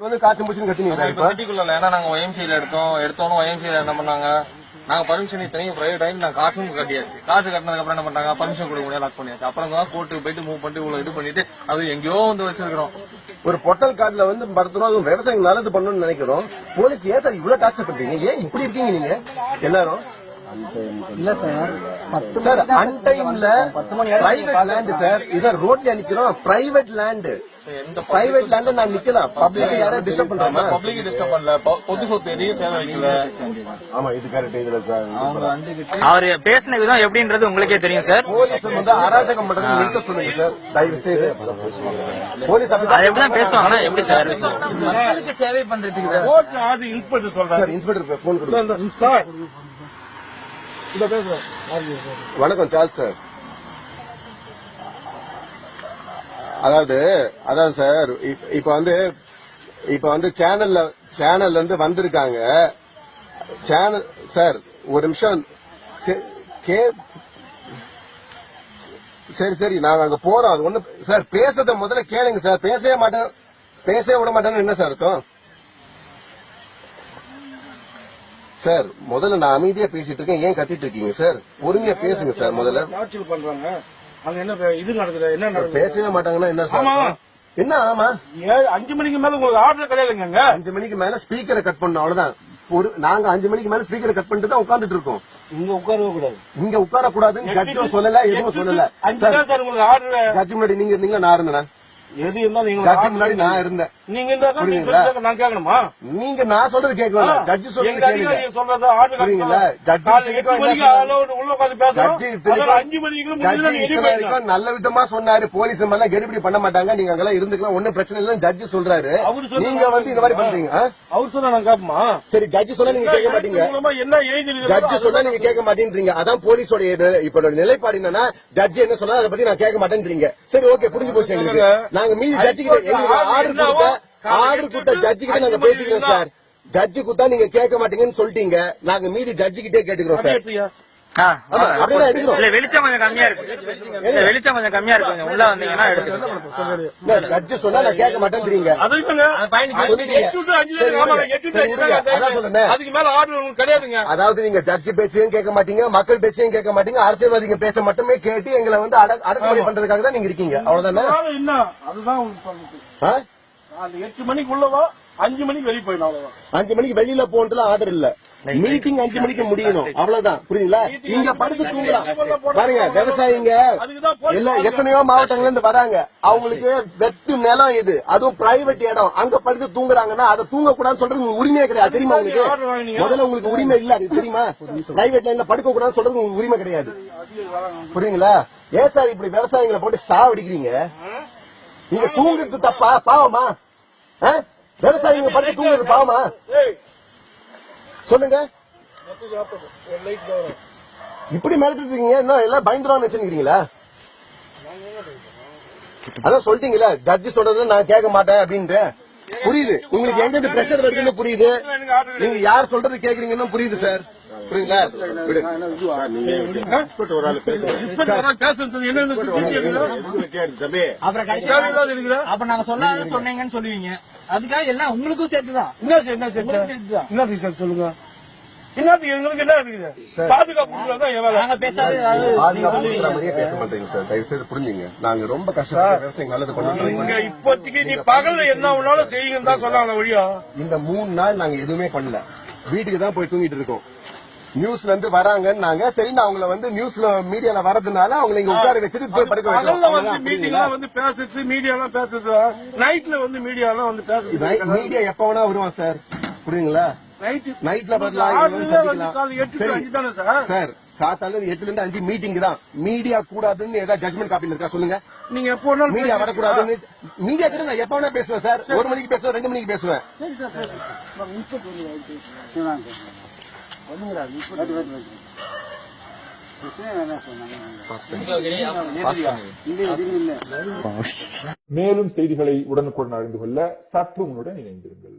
காய்ச்சல் முடிச்சுன்னு கத்தினீங்க இப்ப சிட்டிக்குள்ள ஏன்னா நாங்க ஒயம்சியில எடுத்தோம் ஒயம்சியில என்ன பண்ணாங்க நாங்க பர்மிஷன் இத்தனையும் பிரைவேட் ஆகி நாங்க காசும் கட்டியாச்சு. காசு கட்டினதுக்கு அப்புறம் என்ன பண்றாங்க பர்மிஷன் கொடுக்க முடியாது லாக் பண்ணியாச்சு. அப்புறம் தான் கோர்ட்டுக்கு போயிட்டு மூவ் பண்ணிட்டு இவ்வளவு இது பண்ணிட்டு அது எங்கேயோ வந்து வச்சிருக்கிறோம். ஒரு பொட்டல் கார்டுல வந்து படுத்துறோம் விவசாயம் நல்லது பண்ணணும்னு நினைக்கிறோம். போலீஸ் ஏன் சார் இவ்வளவு டார்ச்சர் பண்றீங்க? ஏன் இப்படி இருக்கீங்க நீங்க எல்லாரும்? இல்ல சார் சார் அன்டைம்ல பிரைவேட் லேண்ட் சார் இத ரோட்ல நிக்கிறோம். பிரைவேட் லேண்ட் பிரைவேட் லேண்ட் நான் நிக்கலாம். பப்ளிக் யாரும் டிஸ்டர்ப் பண்றாங்க? பப்ளிக் டிஸ்டர்ப் பண்ணல. பொது சொத்து எதையும் சேவை வைக்கல. ஆமா இது கரெக்ட். இதுல அவரு பேசின விதம் எப்படின்றது உங்களுக்கே தெரியும் சார். போலீஸ் வந்து அராஜகம் பண்றது நிறுத்த சொல்லுங்க சார் தயவு செய்து. போலீஸ் எப்படிதான் பேசுவாங்கன்னா எப்படி சார் மக்களுக்கு சேவை பண்றதுக்கு இன்ஸ்பெக்டர் சொல்றாரு. இன்ஸ்பெக்டர் போன் கொடுங்க. வணக்கம் சார்ல்ஸ் சார். அதாவது சார் இப்ப வந்து சேனல்ல இருந்து வந்திருக்காங்க. சேனல் சார் ஒரு நிமிஷம் சரி நாங்க அங்க போறோம். அது ஒண்ணு சார் பேசுறத முதல்ல கேளுங்க சார். பேசவே விட மாட்டேன்னு என்ன சார் அர்த்தம்? சார் முதல்ல நான் அமைதியா பேசிட்டு இருக்கேன். ஏன் கத்திட்டு இருக்கீங்க சார்? பொறுமையா பேசுங்க சார். முதல்ல பண்றாங்க அங்க என்ன இது நடக்குது? என்ன நடக்குது? பேசவே மாட்டாங்கன்னா என்ன சார்? என்ன ஆமா 5 மணிக்கு மேல உங்களுக்கு ஆர்டர் கிடையாதுங்க. 5 மணிக்கு மேல ஸ்பீக்கரை கட் பண்ணணும் அவ்வளவுதான். நாங்க 5 மணிக்கு மேல ஸ்பீக்கரை கட் பண்ணிட்டு தான் உட்கார்ந்துட்டு இருக்கோம். இங்க உட்காரவே கூடாது. இங்க உட்கார கூடாதுன்னு ஜட்ஜும் சொல்லல, எதுவும் சொல்லல. சார் உங்களுக்கு ஆர்டர் ஜட்ஜு முன்னாடி நீங்க இருந்தீங்க, நான் இருந்தேன். எது இருந்தாலும் ஜட்ஜு முன்னாடி நான் இருந்தேன். நீங்க நான் கேட்கணுமா? நீங்க நான் சொல்றது கேட்கணும். ஜட்ஜு சொல்றது கேளுங்க. சொல்றது ஆர்டர் புரியுங்களா? ஜட்ஜு உள்ள உட்காந்து பேசுறோம். 5 மணிக்கு நல்ல விதமா சொன்னாரு. போலீஸ் மேல கெடுபிடி பண்ண மாட்டாங்க, நீங்க அங்கெல்லாம் இருந்துக்கலாம், ஒன்னும் பிரச்சனை இல்ல ஜட்ஜு சொல்றாரு. நீங்க வந்து இந்த மாதிரி பண்றீங்க. அவர் சொன்னா நான் கேட்போமா? சரி ஜட்ஜு சொன்னா நீங்க கேட்க மாட்டீங்க. என்ன எழுதி ஜட்ஜு சொன்னா நீங்க கேட்க மாட்டேன்றீங்க. அதான் போலீஸோட இப்ப நிலைப்பாடு என்னன்னா ஜட்ஜு என்ன சொன்னா அதை பத்தி நான் கேட்க மாட்டேன்றீங்க. சரி ஓகே புரிஞ்சு போச்சு எங்களுக்கு. நாங்க மீதி ஜட்ஜு கிட்ட எங்களுக்கு ஆர்டர் கொடுத்த ஜட்ஜு கிட்ட நாங்க பேசிக்கிறோம் சார். ஜட்ஜு குத்தா நீங்க கேட்க மாட்டீங்கன்னு சொல்லிட்டீங்க. நாங்க மீதி ஜட்ஜு கிட்டே கேட்டுக்கிறோம் சார். வெளிச்சம் கொஞ்சம் கம்மியா இருக்கு. உள்ள வந்தீங்கன்னா ஜட்ஜு சொன்னா நான் கேட்க மாட்டேன்றீங்க. அதுக்கு மேல ஆர்டர் கிடையாதுங்க. அதாவது நீங்க ஜட்ஜு பேச்சையும் கேட்க மாட்டீங்க, மக்கள் பேச்சையும் கேட்க மாட்டீங்க, அரசியல்வாதிங்க பேச மட்டுமே கேட்டு எங்களை வந்து அடக்குமுறை பண்றதுக்காக தான் நீங்க இருக்கீங்க. அவ்வளவுதானே? அதுதான் 8 மணிக்கு உள்ளவா 5 மணிக்கு வெளியே போயிடும். 5 மணிக்கு வெளியில போன்றதுல ஆர்டர் இல்ல. மீட்டிங் 5 மணிக்கு முடியணும், அவ்வளவுதான். புரியுங்களா? இங்க படுத்து தூங்கலாம். பாருங்க விவசாயிங்க எத்தனையோ மாவட்டங்கள்ல இருந்து வராங்க. அவங்களுக்கு வெட்டு நிலம் இது, அதுவும் பிரைவேட் இடம். அங்க படுத்து தூங்குறாங்கன்னா அதை தூங்க கூடாதுன்னு சொல்றது உங்களுக்கு உரிமையே கிடையாது. தெரியுமா உங்களுக்கு? முதல்ல உங்களுக்கு உரிமை இல்ல, அது தெரியுமா? பிரைவேட் லைன்ல படுக்க கூடாதுன்னு சொல்றது உங்களுக்கு உரிமை கிடையாது. புரியுங்களா? ஏன் சார் இப்படி விவசாயிகளை போட்டு சாவடிக்கிறீங்க? நீங்க தூங்குறது தப்பா பாவமா? விவசாயிங்க படுத்து தூங்குறது பாவமா? சொல்லுங்க. இப்படி மிரட்டுறீங்க. என்ன எல்லாம் பயந்துருவான்னு வச்சுக்கிறீங்களா? அதான் சொல்லிட்டீங்களா ஜட்ஜி சொல்றது நான் கேட்க மாட்டேன் அப்படின்ட்டு. புரியுது உங்களுக்கு எங்க இருந்து பிரஷர் வருதுன்னு புரியுது. நீங்க யார் சொல்றது கேக்குறீங்கன்னு புரியுது சார். புரியுங்களா? அப்ப நாங்க சொன்னீங்கன்னு சொல்லுவீங்க. அதுக்காக எல்லாம் உங்களுக்கும் சேர்த்துதான். என்ன சொல்லுங்க. எங்களுக்கு என்ன இருக்குது? பாதுகாப்பு பேச மாட்டீங்க சார். தயவு செய்து புரிஞ்சுங்க. நாங்க ரொம்ப கஷ்டப்பட்டு விவசாயம் நல்லது கொண்டு இப்போதைக்கு நீ பகல்ல என்ன ஒன்னாலும் செய்யுங்கன்னு தான் சொன்னாங்க வழியா. இந்த 3 நாள் நாங்க எதுவுமே பண்ணல. வீட்டுக்கு தான் போய் தூங்கிட்டு இருக்கோம். நியூஸ்ல இருந்து வராங்கன்னாங்க. சரி நான் அவங்கள வந்து நியூஸ்ல மீடியால வரதுனால அவங்களை இங்க உட்கார வச்சுட்டு போய் படுக்க வைக்கலாம். மீட்டிங்லாம் வந்து பேசுறது, மீடியாலாம் பேசுறது, நைட்ல வந்து மீடியாலாம் வந்து பேசுறது. மீடியா எப்ப வேணா வருவான் சார். புரியுங்களா? நைட்ல வரலாம் சார். காத்தால 8 to 5 மீட்டிங் தான். மீடியா கூடாதுன்னு ஏதாவது ஜட்மெண்ட் காப்பில இருக்கா சொல்லுங்க. நீங்க எப்போ மீடியா வரக்கூடாதுன்னு மீடியா கிட்ட நான் எப்ப வேணா பேசுவேன் சார். 1 மணிக்கு பேசுவேன், 2 மணிக்கு பேசுவேன். மேலும் செய்திகளை உடனுக்குடன் அறிந்து கொள்ள சற்று முன்னுடன் இணைந்திருங்கள்.